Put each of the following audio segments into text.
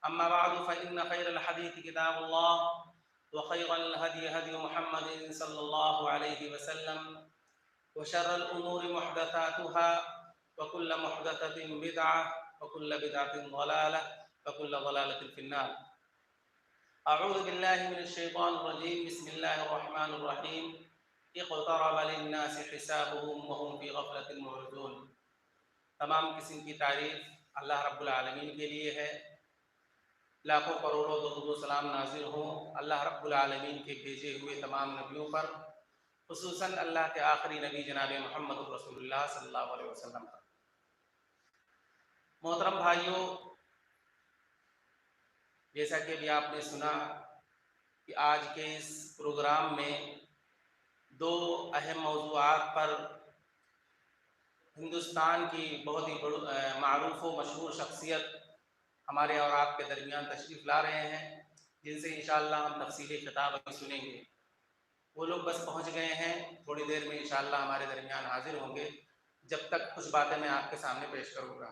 أما بعد فإن خير الحديث كتاب الله وخير الهدي هدي محمد صلى الله عليه وسلم وشر الأمور محدثاتها وكل محدثة بدعة وكل بدعة ضلالة وكل ضلالة في النار. أعوذ بالله من الشيطان الرجيم. بسم الله الرحمن الرحيم. اقترب للناس حسابهم وهم في غفلة معرضون. تمام قسم کی تعریف اللہ رب العالمین کے لیے ہے. لاکھوں کروڑوں درود و سلام نازل ہوں اللہ رب العالمین کے بھیجے ہوئے تمام نبیوں پر، خصوصاً اللہ کے آخری نبی جناب محمد رسول اللہ صلی اللہ علیہ وسلم پر. محترم بھائیوں، جیسا کہ ابھی آپ نے سنا کہ آج کے اس پروگرام میں دو اہم موضوعات پر ہندوستان کی بہت ہی معروف و مشہور شخصیت ہمارے اور آپ کے درمیان تشریف لا رہے ہیں، جن سے انشاءاللہ ہم تفصیلی خطاب ابھی سنیں گے. وہ لوگ بس پہنچ گئے ہیں، تھوڑی دیر میں انشاءاللہ ہمارے درمیان حاضر ہوں گے. جب تک کچھ باتیں میں آپ کے سامنے پیش کروں گا.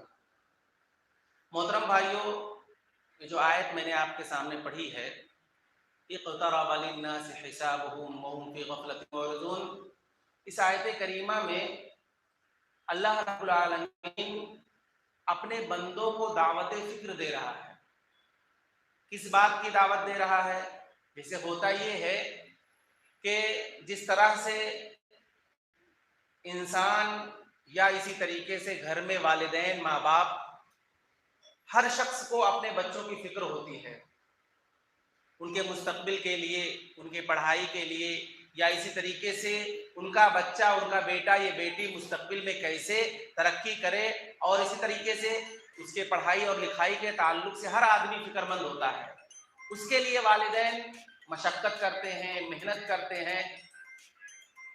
محترم بھائیوں، یہ جو آیت میں نے آپ کے سامنے پڑھی ہے، اقترب للناس حسابهم وهم في غفلة معرضون، اس آیت کریمہ میں اللہ رب العالمین اپنے بندوں کو دعوت فکر دے رہا ہے. کس بات کی دعوت دے رہا ہے؟ جیسے ہوتا یہ ہے کہ جس طرح سے انسان یا اسی طریقے سے گھر میں والدین، ماں باپ، ہر شخص کو اپنے بچوں کی فکر ہوتی ہے، ان کے مستقبل کے لیے، ان کے پڑھائی کے لیے، یا اسی طریقے سے ان کا بچہ، ان کا بیٹا یا بیٹی مستقبل میں کیسے ترقی کرے، اور اسی طریقے سے اس کے پڑھائی اور لکھائی کے تعلق سے ہر آدمی فکر مند ہوتا ہے. اس کے لیے والدین مشقت کرتے ہیں، محنت کرتے ہیں،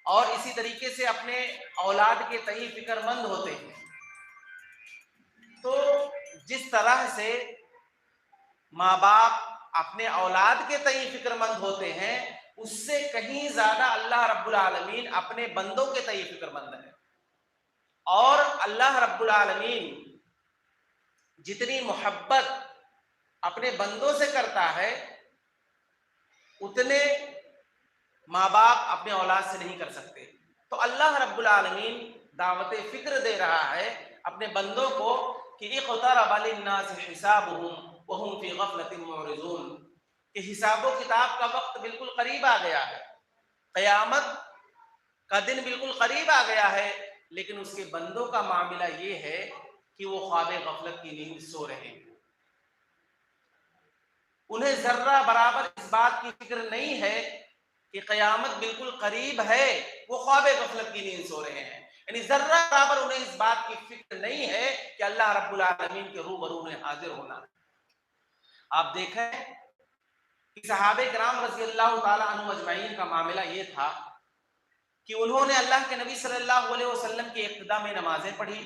اور اسی طریقے سے اپنے اولاد کے تئیں فکر مند ہوتے ہیں. تو جس طرح سے ماں باپ اپنے اولاد کے تئیں فکر مند ہوتے ہیں، اس سے کہیں زیادہ اللہ رب العالمین اپنے بندوں کے تئیں فکر مند ہے. اور اللہ رب العالمین جتنی محبت اپنے بندوں سے کرتا ہے، اتنے ماں باپ اپنے اولاد سے نہیں کر سکتے. تو اللہ رب العالمین دعوت فکر دے رہا ہے اپنے بندوں کو کہ اقترب للناس حسابهم وهم في غفلة معرضون، کہ حساب و کتاب کا وقت بالکل قریب آ گیا ہے، قیامت کا دن بالکل قریب آ گیا ہے، لیکن اس کے بندوں کا معاملہ یہ ہے کہ وہ خواب غفلت کی نیند سو رہے ہیں. انہیں ذرہ برابر اس بات کی فکر نہیں ہے کہ قیامت بالکل قریب ہے، وہ خواب غفلت کی نیند سو رہے ہیں. یعنی ذرہ برابر انہیں اس بات کی فکر نہیں ہے کہ اللہ رب العالمین کے روبرو میں حاضر ہونا. آپ دیکھیں کہ صحابہ کرام رضی اللہ تعالیٰ عنہ اجمعین کا معاملہ یہ تھا کہ انہوں نے اللہ کے نبی صلی اللہ علیہ وسلم کی اقتداء میں نمازیں پڑھی،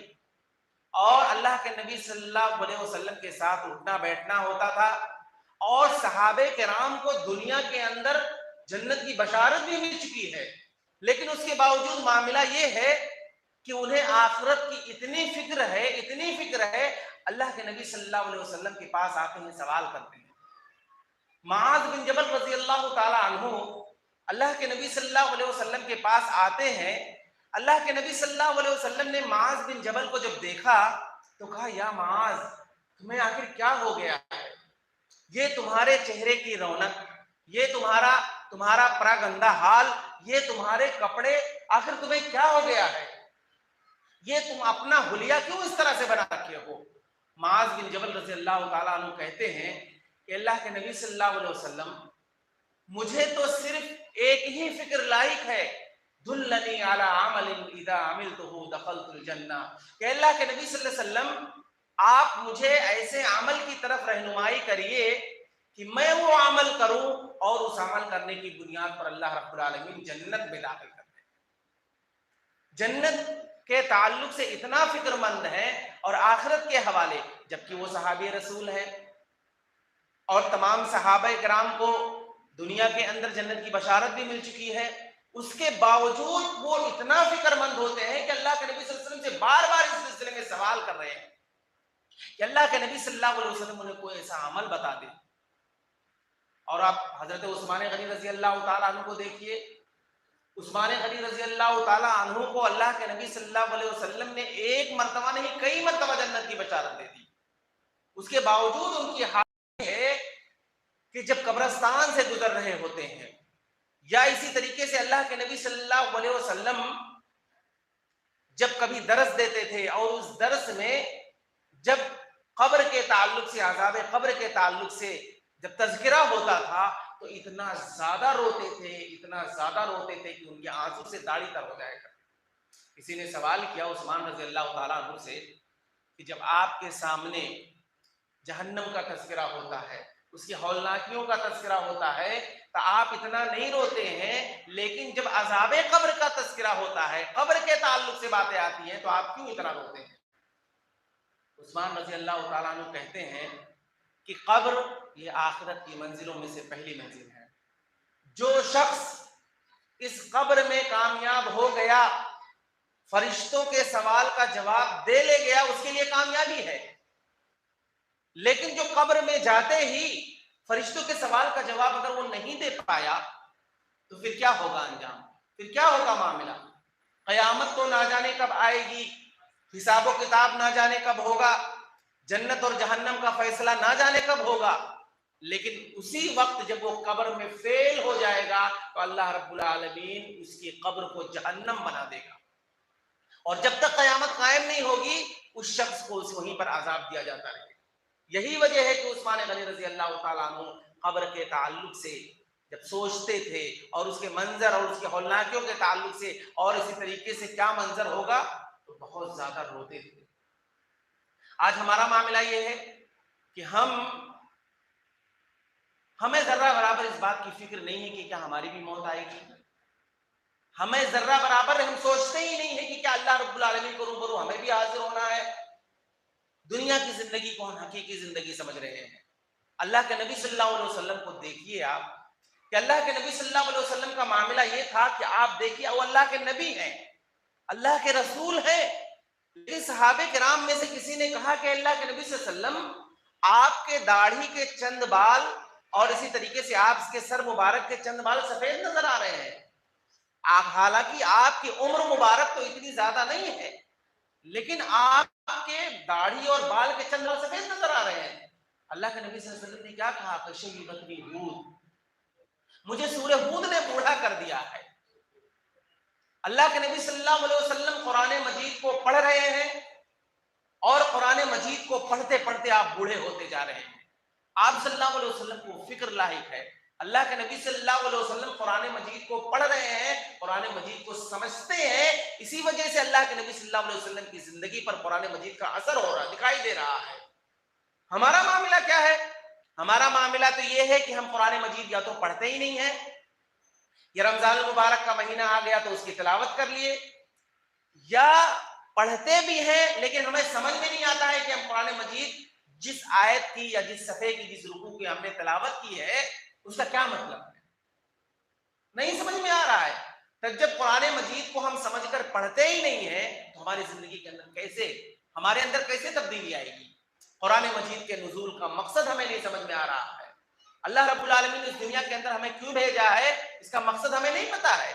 اور اللہ کے نبی صلی اللہ علیہ وسلم کے ساتھ اٹھنا بیٹھنا ہوتا تھا. اور صحابہ کرام کو دنیا کے اندر جنت کی بشارت بھی مل چکی ہے، لیکن اس کے باوجود معاملہ یہ ہے کہ انہیں آخرت کی اتنی فکر ہے، اللہ کے نبی صلی اللہ علیہ وسلم کے پاس آتے ہیں، سوال کرتے ہیں. معاذ بن جبل رضی اللہ تعالی عنہ اللہ کے نبی صلی اللہ علیہ وسلم کے پاس آتے ہیں. اللہ کے نبی صلی اللہ علیہ وسلم نے معاذ بن جبل کو جب دیکھا تو کہا، یا معاذ، تمہیں آخر کیا ہو گیا ہے؟ یہ تمہارے چہرے کی رونق، یہ تمہارا پراگندہ حال، یہ تمہارے کپڑے، آخر تمہیں کیا ہو گیا ہے؟ یہ تم اپنا حلیہ کیوں اس طرح سے بنا رکھے ہو؟ معاذ بن جبل رضی اللہ تعالیٰ عنہ کہتے ہیں کہ اللہ کے نبی صلی اللہ علیہ وسلم، مجھے تو صرف ایک ہی فکر لائق ہے، دلنی علی عمل اذا عملته دخلت الجنہ، کہ اللہ کے نبی صلی اللہ علیہ وسلم آپ مجھے ایسے عمل کی طرف رہنمائی کریے کہ میں وہ عمل کروں اور اس عمل کرنے کی بنیاد پر اللہ رب العالمین جنت میں داخل کر دے. جنت کے تعلق سے اتنا فکر مند ہے، اور آخرت کے حوالے، جبکہ وہ صحابی رسول ہے اور تمام صحابہ کرام کو دنیا کے اندر جنت کی بشارت بھی مل چکی ہے، اس کے باوجود وہ اتنا فکر مند ہوتے ہیں کہ اللہ کے نبی صلی اللہ علیہ وسلم سے بار بار اس سلسلے میں سوال کر رہے ہیں کہ اللہ کے نبی صلی اللہ علیہ وسلم انہیں کوئی ایسا عمل بتا دے. اور آپ حضرت عثمان غنی رضی اللہ تعالیٰ عنہ کو دیکھیے. عثمان غنی رضی اللہ تعالیٰ عنہ کو اللہ کے نبی صلی اللہ علیہ وسلم نے ایک مرتبہ نہیں کئی مرتبہ جنت کی بشارت دے دی. اس کے باوجود ان کی حالت ہے کہ جب قبرستان سے گزر رہے ہوتے ہیں یا اسی طریقے سے اللہ کے نبی صلی اللہ علیہ وسلم جب کبھی درس دیتے تھے اور اس درس میں جب قبر کے تعلق سے عذاب قبر کے تعلق سے جب تذکرہ ہوتا تھا تو اتنا زیادہ روتے تھے کہ ان کے آنسو سے داڑھی تر ہو جائے گا. کسی نے سوال کیا عثمان رضی اللہ تعالیٰ عنہ سے کہ جب آپ کے سامنے جہنم کا تذکرہ ہوتا ہے, اس کی ہولناکیوں کا تذکرہ ہوتا ہے, تو آپ اتنا نہیں روتے ہیں, لیکن جب عذاب قبر کا تذکرہ ہوتا ہے, قبر کے تعلق سے باتیں آتی ہیں, تو آپ کیوں اتنا روتے ہیں؟ عثمان رضی اللہ تعالیٰ عنہ کہتے ہیں کہ قبر یہ آخرت کی منزلوں میں سے پہلی منزل ہے. جو شخص اس قبر میں کامیاب ہو گیا, فرشتوں کے سوال کا جواب دے لے گیا, اس کے لیے کامیابی ہے. لیکن جو قبر میں جاتے ہی فرشتوں کے سوال کا جواب اگر وہ نہیں دے پایا تو پھر کیا ہوگا انجام, پھر کیا ہوگا معاملہ؟ قیامت تو نہ جانے کب آئے گی, حساب و کتاب نہ جانے کب ہوگا, جنت اور جہنم کا فیصلہ نہ جانے کب ہوگا, لیکن اسی وقت جب وہ قبر میں فیل ہو جائے گا تو اللہ رب العالمین اس کی قبر کو جہنم بنا دے گا, اور جب تک قیامت قائم نہیں ہوگی اس شخص کو وہیں پر عذاب دیا جاتا رہے گا. یہی وجہ ہے کہ عثمان غنی رضی اللہ تعالیٰ عنہ قبر کے تعلق سے جب سوچتے تھے اور اس کے منظر اور اس کے ہولناکیوں کے تعلق سے اور اسی طریقے سے کیا منظر ہوگا تو بہت زیادہ روتے تھے. آج ہمارا معاملہ یہ ہے کہ ہمیں ذرہ برابر اس بات کی فکر نہیں ہے کہ کیا ہماری بھی موت آئے گی. ہمیں ذرہ برابر ہم سوچتے ہی نہیں ہے کہ کیا اللہ رب العالمین کو روبرو ہمیں بھی حاضر ہونا ہے. دنیا کی زندگی کو ہم حقیقی زندگی سمجھ رہے ہیں. اللہ کے نبی صلی اللہ علیہ وسلم کو دیکھیے آپ کہ اللہ کے نبی صلی اللہ علیہ وسلم کا معاملہ یہ تھا کہ آپ دیکھیے وہ اللہ کے نبی ہیں, اللہ کے رسول ہیں, لیکن صحابہ کرام میں سے کسی نے کہا کہ اللہ کے نبی صلی اللہ علیہ وسلم آپ کے داڑھی کے چند بال اور اسی طریقے سے آپ کے سر مبارک کے چند بال سفید نظر آ رہے ہیں. حالانکہ آپ کی عمر مبارک تو اتنی زیادہ نہیں ہے, لیکن آپ کے داڑھی اور بال کے چند بال سفید نظر آ رہے ہیں. اللہ کے نبی صلی اللہ علیہ وسلم نے کیا کہا کہ شیبتنی ہود, مجھے سورہ ہود نے بوڑھا کر دیا ہے. اللہ کے نبی صلی اللہ علیہ وسلم قرآن مجید کو پڑھ رہے ہیں اور قرآن مجید کو پڑھتے پڑھتے آپ بوڑھے ہوتے جا رہے ہیں. آپ صلی اللہ علیہ وسلم کو فکر لاحق ہے. اللہ کے نبی صلی اللہ علیہ وسلم قرآن مجید کو پڑھ رہے ہیں, قرآن مجید کو سمجھتے ہیں, اسی وجہ سے اللہ کے نبی صلی اللہ علیہ وسلم کی زندگی پر قرآن مجید کا اثر ہو رہا, دکھائی دے رہا ہے. ہمارا معاملہ کیا ہے؟ ہمارا معاملہ تو یہ ہے کہ ہم قرآن مجید یا تو پڑھتے ہی نہیں ہیں, یا رمضان المبارک کا مہینہ آ گیا تو اس کی تلاوت کر لیے, یا پڑھتے بھی ہیں لیکن ہمیں سمجھ میں نہیں آتا ہے کہ ہم قرآن مجید جس آیت کی یا جس صفحے کی جس رکوع کی ہم نے تلاوت کی ہے اس کا کیا مطلب ہے, نہیں سمجھ میں آ رہا ہے. تب جب قرآن مجید کو ہم سمجھ کر پڑھتے ہی نہیں ہیں تو ہماری زندگی کے اندر ہمارے اندر کیسے تبدیلی آئے گی؟ قرآن مجید کے نزول کا مقصد ہمیں نہیں سمجھ میں آ رہا ہے. اللہ رب العالمین نے اس دنیا کے اندر ہمیں کیوں بھیجا ہے اس کا مقصد ہمیں نہیں پتا ہے.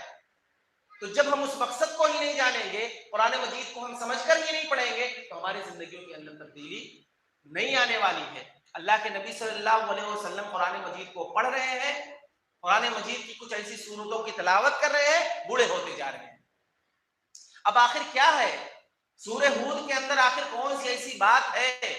تو جب ہم اس مقصد کو ہی نہیں جانیں گے, قرآن مجید کو ہم سمجھ کر ہی نہیں پڑھیں گے, تو ہماری زندگیوں کے اندر تبدیلی نہیں آنے والی ہے. اللہ کے نبی صلی اللہ علیہ وسلم قرآن مجید کو پڑھ رہے ہیں, قرآن مجید کی کچھ ایسی سورتوں کی تلاوت کر رہے ہیں, بوڑھے ہوتے جا رہے ہیں. اب آخر کیا ہے سورہ ہود کے اندر, آخر کون سی ایسی بات ہے,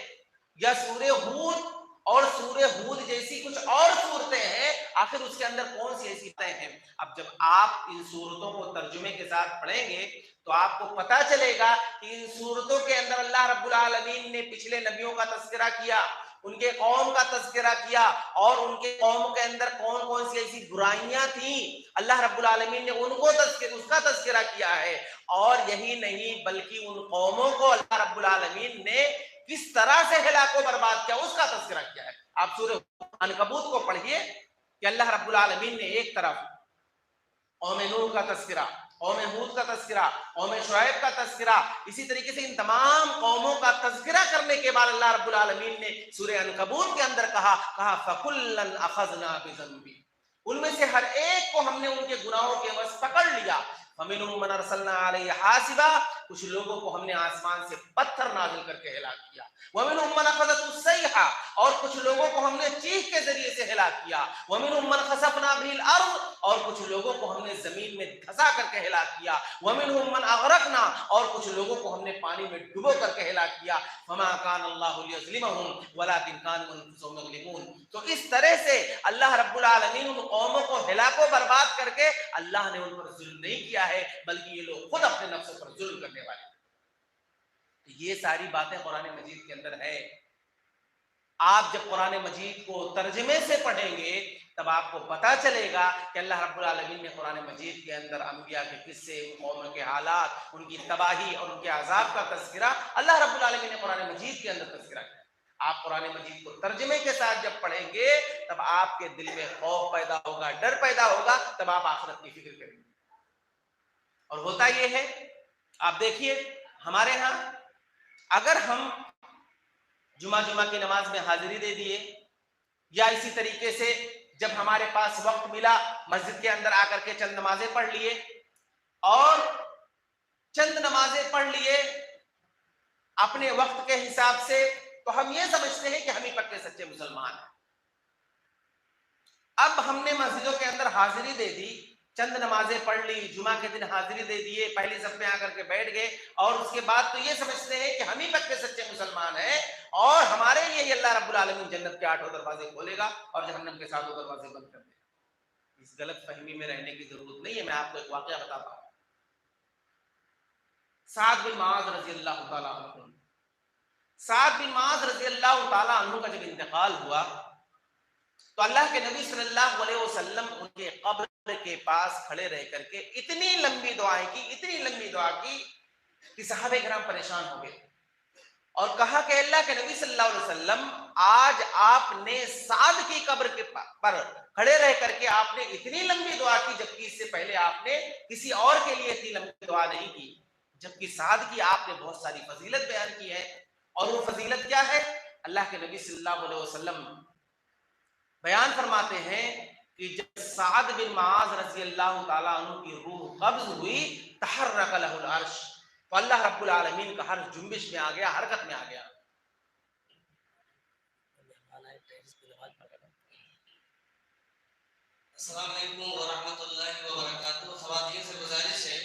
یا سورہ ہود اور سورہ ہود جیسی کچھ اور صورتیں ہیں, آخر اس کے اندر کون سی ایسی باتیں ہیں؟ اب جب آپ ان صورتوں کو ترجمے کے ساتھ پڑھیں گے تو آپ کو پتا چلے گا کہ ان صورتوں کے اندر اللہ رب العالمین نے پچھلے نبیوں کا تذکرہ کیا, ان کے قوم کا تذکرہ کیا, اور ان کے قوم کے اندر کون کون سی ایسی برائیاں تھیں اللہ رب العالمین نے ان کو اس کا تذکرہ کیا ہے. اور یہی نہیں بلکہ ان قوموں کو اللہ رب العالمین نے کس طرح سے ہلاک و برباد کیا اس کا تذکرہ کیا ہے. آپ سورہ عنکبوت کو پڑھیے کہ اللہ رب العالمین نے ایک طرف قوم نوح کا تذکرہ, قوم ہود کا تذکرہ، قوم شعیب کا تذکرہ، اسی طریقے سے ان تمام قوموں کا تذکرہ کرنے کے بعد اللہ رب العالمین نے سورہ عنکبوت کے اندر کہا فَكُلًّا أَخَذْنَا بِذَنبِهِ، ان میں سے ہر ایک کو ہم نے ان کے گناہوں کے عوض پکڑ لیا. فَمِنْهُمْ مَنْ أَرْسَلْنَا عَلَيْهِ حَاصِبًا، کچھ لوگوں کو ہم نے آسمان سے پتھر نازل کر کے ہلاک کیا. وَمِنْهُمْ مَنْ أَخَذَتْهُ الصَّيْحَةُ، اور کچھ لوگوں کو ہم نے چیخ کے ذریعے سے ہلاک کیا. وَمِنْهُمْ مَنْ خَسَفْنَا بِهِ الْأَرْضَ، اور کچھ لوگوں کو ہم نے زمین میں دھسا کر کے ہلاک کیا. وَمِنْهُمْ مَنْ أَغْرَقْنَا، اور کچھ لوگوں کو ہم نے پانی میں ڈبو کر کے ہلاک کیا. فَمَا كَانَ اللَّهُ لِيَظْلِمَهُمْ وَلَكِنْ كَانُوا أَنفُسَهُمْ يَظْلِمُونَ. تو اس طرح سے اللہ رب العالمین ان قوموں کو ہلاک و برباد کر کے اللہ نے ان پر ظلم نہیں کیا ہے، بلکہ یہ لوگ خود اپنے نفسوں پر ظلم کرنے والے. یہ ساری باتیں قرآن مجید کے اندر ہے. آپ جب قرآن مجید کو ترجمے سے پڑھیں گے تب آپ کو پتا چلے گا کہ اللہ رب العالمین نے قرآن مجید کے اندر انبیاء کے قصے، قوموں کے حالات، ان کی تباہی اور ان کے عذاب کا تذکرہ اللہ رب العالمین نے قرآن مجید کے اندر تذکرہ کیا. آپ قرآن مجید کو ترجمے کے ساتھ جب پڑھیں گے تب آپ کے دل میں خوف پیدا ہوگا، ڈر پیدا ہوگا، تب آپ آخرت کی فکر کریں گے. اور ہوتا یہ ہے، آپ دیکھیے ہمارے ہاں اگر ہم جمعہ کی نماز میں حاضری دے دیے، یا اسی طریقے سے جب ہمارے پاس وقت ملا مسجد کے اندر آ کر کے چند نمازیں پڑھ لیے، اور چند نمازیں پڑھ لیے اپنے وقت کے حساب سے، تو ہم یہ سمجھتے ہیں کہ ہم ہی پکے سچے مسلمان ہیں. اب ہم نے مسجدوں کے اندر حاضری دے دی، چند نمازیں پڑھ لی، جمعہ کے دن حاضری دے دیے، پہلی صف میں آ کر کے بیٹھ گئے، اور اس کے بعد تو یہ سمجھتے ہیں کہ ہم ہی پکے سچے مسلمان ہیں اور ہمارے لیے ہی اللہ رب العالمین جنت کے 8 دروازے کھولے گا اور جہنم کے 7 دروازے بند کر دے گا. اس غلط فہمی میں رہنے کی ضرورت نہیں ہے. میں آپ کو ایک واقعہ بتاتا ہوں. سعد بن معاذ رضی اللہ تعالیٰ عنہ، سعد بن معاذ رضی اللہ تعالیٰ عنہ کا جب انتقال ہوا تو اللہ کے نبی صلی اللہ علیہ وسلم ان کے قبر کے پاس کھڑے رہ کر کے اتنی لمبی دعائیں کی، اتنی لمبی دعا کی کہ صحابہ کرام پریشان ہو گئے اور کہا کہ اللہ کے نبی صلی اللہ علیہ وسلم، آج آپ نے سعد کی قبر کے پر کھڑے رہ کر کے آپ نے اتنی لمبی دعا کی، جبکہ اس سے پہلے آپ نے کسی اور کے لیے اتنی لمبی دعا نہیں کی. جبکہ سعد کی آپ نے بہت ساری فضیلت بیان کی ہے. اور وہ فضیلت کیا ہے؟ اللہ کے نبی صلی اللہ علیہ وسلم بیان فرماتے ہیں کہ جب سعد بن معاذ رضی اللہ تعالیٰ عنہ کی روح قبض ہوئی، تحرک لہ العرش، تو اللہ رب العالمین کا عرش جنبش میں آ گیا، حرکت میں آ گیا. السلام علیکم ورحمۃ اللہ وبرکاتہ. خواتین سے گزارش ہے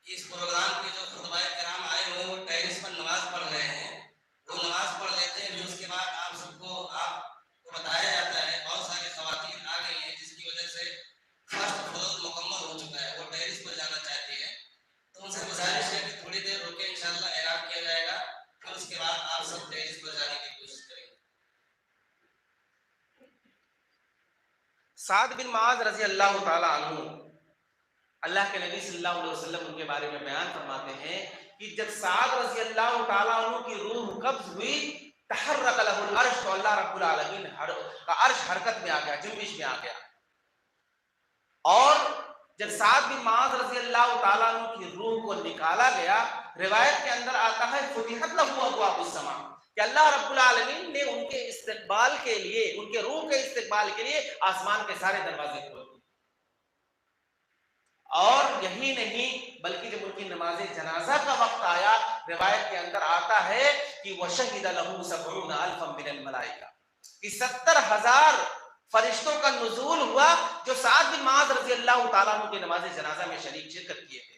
کہ اس پروگرام کے جو خطبہ کرام آئے ہوئے وہ ٹیرس پر نماز پڑھ رہے ہیں، وہ نماز پڑھ لیتے ہیں، پھر اس کے بعد آپ سب کو بتایا جاتا ہے. بہت ساری خواتین آ گئی ہیں جس کی وجہ سے فرسٹ فلور مکمل ہو چکا ہے، وہ ٹیرس پر جانا چاہتی ہے. تو ان سے گزارش ہے کہ تھوڑی دیر رکے، انشاءاللہ اعلان کیا جائے گا، پھر اس کے بعد آپ سب ٹیرس پر جانے کی کوشش کریں گے. سعد بن معاذ رضی اللہ تعالیٰ عنہ، اللہ کے نبی صلی اللہ علیہ وسلم ان کے بارے میں بیان فرماتے ہیں کہ جب سعد رضی اللہ تعالیٰ عنہ کی روح قبض ہوئی، تحرک لہ العرش، تو اللہ رب العالمین کا عرش حرکت میں آ گیا، جنبش میں آ گیا. اور جب سعد بن معاذ رضی اللہ تعالیٰ عنہ کی روح کو نکالا گیا، روایت کے اندر آتا ہے فتحت لہ ابواب السماء، کہ اللہ رب العالمین نے ان کے استقبال کے لیے، ان کے روح کے استقبال کے لیے آسمان کے سارے دروازے کھول دیے. اور یہی نہیں بلکہ جب ان کی نماز جنازہ کا وقت آیا، روایت کے اندر آتا ہے کہ وَشَهِدَ لَهُ 70 أَلْفًا مِنَ الْمَلَائِكَةِ، کہ 70,000 فرشتوں کا نزول ہوا جو سعد بن معاذ رضی اللہ تعالیٰ عنہ کی نماز جنازہ میں شرکت کیے تھے.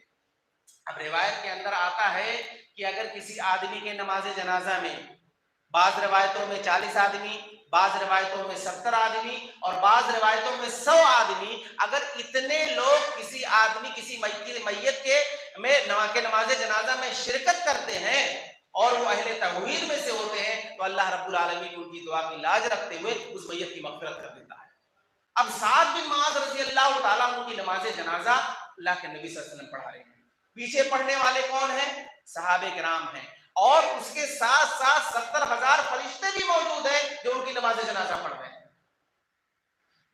اب روایت کے اندر آتا ہے کہ اگر کسی آدمی کے نماز جنازہ میں، بعض روایتوں میں 40 آدمی، بعض روایتوں میں 70 آدمی اور بعض روایتوں میں 100 آدمی، اگر اتنے لوگ کسی آدمی کسی میت کے نماز جنازہ میں شرکت کرتے ہیں اور وہ اہل توحید میں سے ہوتے ہیں، تو اللہ رب العالمین ان کی دعا کی لاج رکھتے ہوئے اس میت کی مغفرت کر دیتا ہے. اب سعد بن معاذ رضی اللہ تعالیٰ عنہ کی نماز جنازہ اللہ کے نبی صلی اللہ علیہ وسلم پڑھا رہے ہیں. پیچھے پڑھنے والے کون ہیں؟ صحابہ کرام ہیں، اور اس کے ساتھ ساتھ 70,000 فرشتے بھی موجود ہیں جو ان کی نماز جنازہ پڑھ رہے ہیں.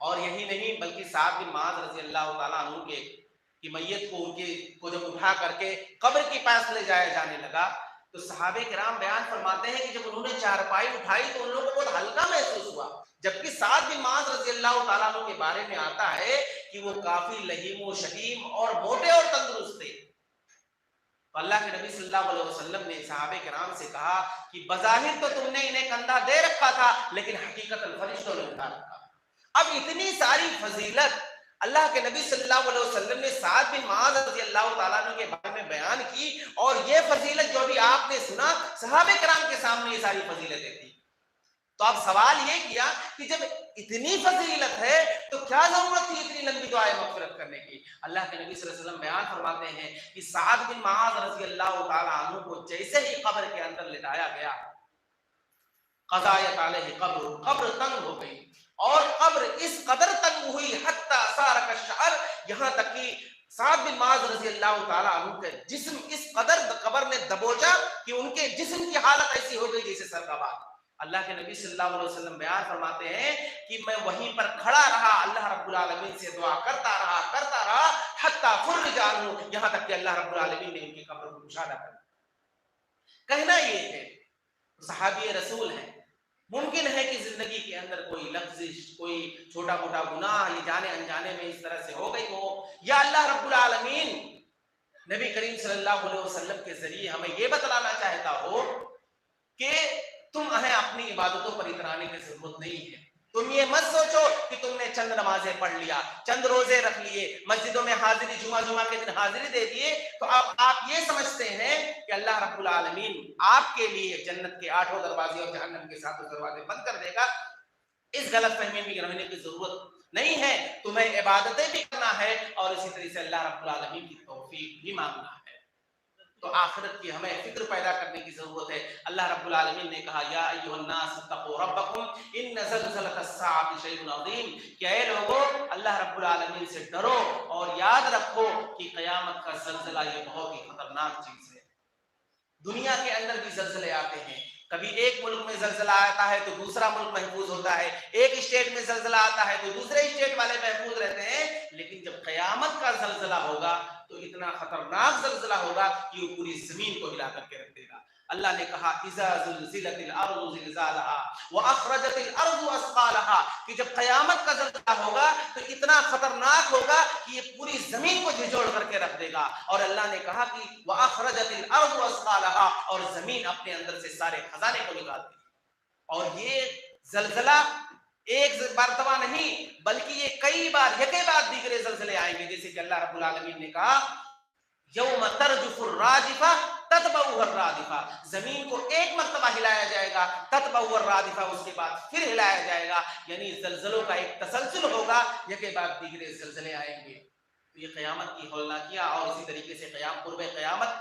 اور یہی نہیں بلکہ سعد بن معاذ رضی اللہ تعالیٰ عنہ کے کہ میت کو جب اٹھا کر کے قبر کے پاس لے جایا جانے لگا تو صحابہ کرام بیان فرماتے ہیں کہ جب انہوں نے چارپائی اٹھائی تو ان لوگوں کو بہت ہلکا محسوس ہوا، جبکہ سعد بن معاذ رضی اللہ تعالیٰ عنہ کے بارے میں آتا ہے کہ وہ کافی لہیم و شہیم اور موٹے اور تندرست تھے۔ اللہ کے نبی صلی اللہ علیہ وسلم نے صحابہ کرام سے کہا کہ بظاہر تو تم نے انہیں کندھا دے رکھا تھا لیکن حقیقت فرشتوں نے اٹھا رکھا۔ اب اتنی ساری فضیلت اللہ کے نبی صلی اللہ علیہ وسلم نے سعد بن معاذ رضی اللہ تعالیٰ عنہ کے بارے میں بیان کی، اور یہ فضیلت جو بھی آپ نے سنا صحابہ کرام کے سامنے یہ ساری فضیلتیں تھیں۔ تو اب سوال یہ کیا کہ جب اتنی فضیلت ہے تو کیا ضرورت تھی اتنی لمبی دعائے مغفرت کرنے کی؟ اللہ کے نبی صلی اللہ علیہ وسلم بیان فرماتے ہیں کہ سعد بن معاذ رضی اللہ تعالیٰ عنہ کو جیسے ہی قبر کے اندر لٹایا گیا، قضایت علیہ قبر تنگ ہو گئی، اور قبر اس قدر تنگ ہوئی حتی صار کالشعر، یہاں تک کہ سعد بن معاذ رضی اللہ تعالیٰ عنہ کے جسم اس قدر قبر نے دبوچا کہ ان کے جسم کی حالت ایسی ہو گئی جیسے سر کا بال۔ اللہ کے نبی صلی اللہ علیہ وسلم بیان فرماتے ہیں کہ میں وہیں پر کھڑا رہا، اللہ رب العالمین سے دعا کرتا رہا حتی فرج عنہ، یہاں تک کہ اللہ رب العالمین نے ان کی قبر کو کشادہ کر دیا۔ کہنا یہ ہے صحابی رسول ہیں، ممکن ہے کہ زندگی کے اندر کوئی لفظش، کوئی چھوٹا موٹا گناہ یہ جانے انجانے میں اس طرح سے ہو گئی ہو، یا اللہ رب العالمین نبی کریم صلی اللہ علیہ وسلم کے ذریعے ہمیں یہ بتلانا چاہتا ہو کہ تمہیں اپنی عبادتوں پر اترانے کی ضرورت نہیں ہے۔ تم یہ مت سوچو کہ تم نے چند نمازیں پڑھ لیا، چند روزے رکھ لیے، مسجدوں میں حاضری جمعہ کے دن حاضری دے دیے تو اب آپ یہ سمجھتے ہیں کہ اللہ رب العالمین آپ کے لیے جنت کے 8 دروازے اور جہنم کے 7 دروازے بند کر دے گا۔ اس غلط فہمی میں رہنے کی ضرورت نہیں ہے، تمہیں عبادتیں بھی کرنا ہے اور اسی طرح سے اللہ رب العالمین کی توفیق بھی مانگنا ہے۔ تو آخرت کی ہمیں فکر پیدا کرنے کی ضرورت ہے۔ اللہ رب العالمین نے کہا یا ایھا الناس اتقوا ربکم ان زلزلۃ الساعۃ شیء عظیم، کہ اے لوگو اللہ رب العالمین سے ڈرو اور یاد رکھو کہ قیامت کا زلزلہ یہ بہت ہی خطرناک چیز ہے۔ دنیا کے اندر بھی زلزلے آتے ہیں، کبھی ایک ملک میں زلزلہ آتا ہے تو دوسرا ملک محفوظ ہوتا ہے، ایک اسٹیٹ میں زلزلہ آتا ہے تو دوسرے اسٹیٹ والے محفوظ رہتے ہیں، لیکن جب قیامت کا زلزلہ ہوگا تو اتنا خطرناک زلزلہ ہوگا کہ وہ پوری زمین کو ہلا کر کے رکھ دے گا۔ اللہ نے کہا اذا زلزلت الارض زلزالها واخرجت الارض اثقالها، کہ جب قیامت کا زلزلہ ہوگا تو اتنا خطرناک ہوگا کہ یہ پوری زمین کو جھنجھوڑ کر کے رکھ دے گا۔ اور اللہ نے کہا کہ واخرجت الارض اثقالها، اور زمین اپنے اندر سے سارے خزانے کو نکال دے گی۔ اور یہ زلزلہ ایک مرتبہ نہیں بلکہ یہ کئی بار یکے بعد دیگرے زلزلے آئیں گے، جیسے کہ اللہ رب العالمین نے کہا یوم ترجف الراجفہ تتبعها الرادفہ، زمین کو ایک مرتبہ ہلایا جائے گا، تتبعها الرادفہ، اس کے بعد پھر ہلایا جائے گا، یعنی زلزلوں کا ایک تسلسل ہوگا، یکے بعد دیگرے زلزلے آئیں گے۔ تو یہ قیامت کی ہولناکیاں اور اسی طریقے سے قرب قیامت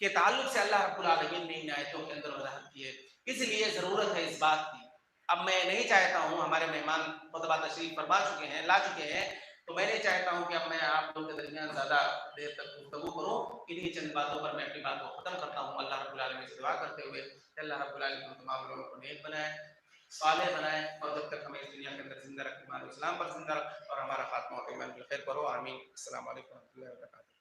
کے تعلق سے اللہ رب العالمین نے ان آیتوں کے اندر وضاحت کی ہے، اس لیے ضرورت ہے اس بات کی۔ اب میں نہیں چاہتا ہوں، ہمارے مہمان خطبہ تشریف فرما چکے ہیں، لا چکے ہیں، تو میں نہیں چاہتا ہوں کہ اب میں آپ لوگوں کے درمیان زیادہ دیر تک گفتگو کروں، انہی چند باتوں پر میں اپنی بات کو ختم کرتا ہوں، اللہ رب العالمین سے دعا کرتے ہوئے کہ اللہ رب العالمین ہم تمام لوگوں کو نیک بنائے، صالح بنائے، اور جب تک ہمیں اس دنیا کے اندر زندہ رکھ ایمان و اسلام پر زندہ رکھ، اور ہمارا خاتمہ ایمان بالخیر کرو، آمین۔ السلام علیکم و رحمۃ اللہ وبرکاتہ۔